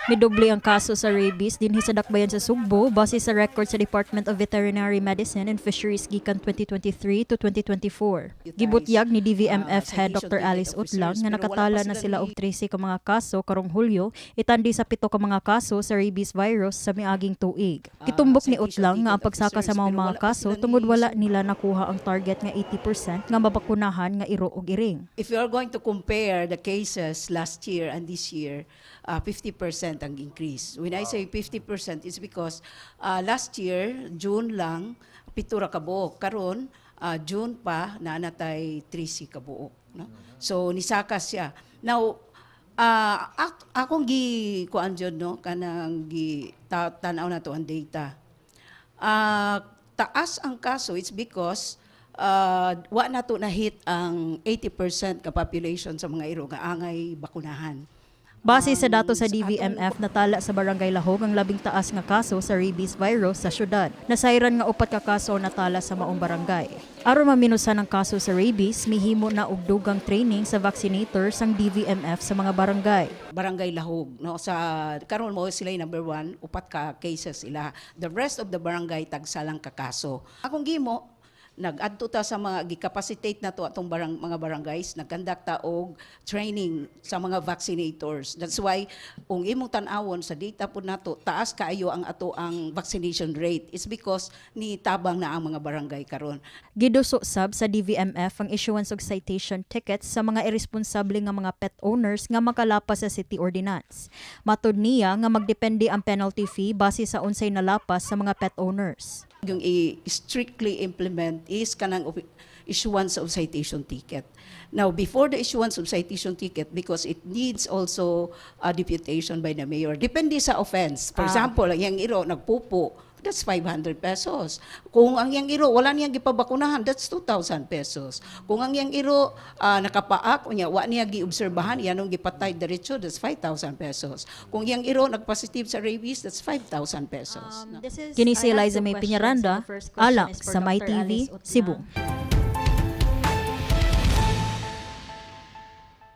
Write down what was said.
Midoble ang kaso sa rabies dinhi sa dakbayan sa Sugbo base sa record sa Department of Veterinary Medicine and Fisheries gikan 2023 to 2024. Gibutyag ni DVMF Head Dr. Alice Utlang nga nakatala na sila og 13 ka mga kaso karong Hulyo, itandi sa 7 ka mga kaso sa rabies virus sa miaging tuig. Kitumbok ni Utlang nga ang pagsaka sa mga kaso tungod wala nila nakuha ang target nga 80% nga mabakunahan nga iro ug iring. If you are going to compare the cases last year and this year, 50% ang increase. When I say 50%, it's because last year, June lang, 7 ka buok. Karon, June pa, naanatay 13 ka buok. No? So, nisakas siya. Now, akong kuan dyan, no? Kanang tanaw na to ang data. Taas ang kaso, it's because wa na to na-hit ang 80% ka population sa mga iro nga angay bakunahan. Base sa dato sa DVMF, natala sa Barangay Lahog ang labing taas nga kaso sa rabies virus sa syudad. Nasayran nga 4 ka kaso natala sa maong barangay. Aron maminusan ang kaso sa rabies, mihimo na og dugang training sa vaccinators ang DVMF sa mga barangay. Barangay Lahog, no, sa karon mo sila yung number 1, 4 ka cases sila. The rest of the barangay tagsalang ka kaso. Akong gimo nag-adto ta sa mga gi-capacitate na to atong mga barangays, nag-conduct ta og training sa mga vaccinators. That's why kung imong tan-awon sa data po nato taas kaayo ang ato ang vaccination rate. It's because ni tabang na ang mga barangay karon. Giduso sab sa DVMF ang issuance og citation tickets sa mga irresponsable nga mga pet owners nga makalapas sa city ordinance. Matud niya nga magdepende ang penalty fee base sa unsay nalapas sa mga pet owners. Yung i-strictly implement is kanang issuance of citation ticket. Now, before the issuance of citation ticket, because it needs also a deputation by the mayor, depende sa offense. For example, yung iro nagpupo, that's 500 pesos. Kung ang yang iro wala niyang gipabakunahan, that's 2,000 pesos. Kung ang yang iro nakapaak o niya wa niya giobserbahan, yanong gipatay diretso, that's 5,000 pesos. Kung yang iro nagpositive sa rabies, that's 5,000 pesos. Kini si Eliza May Piñaranda, alak sa My TV, Cebu.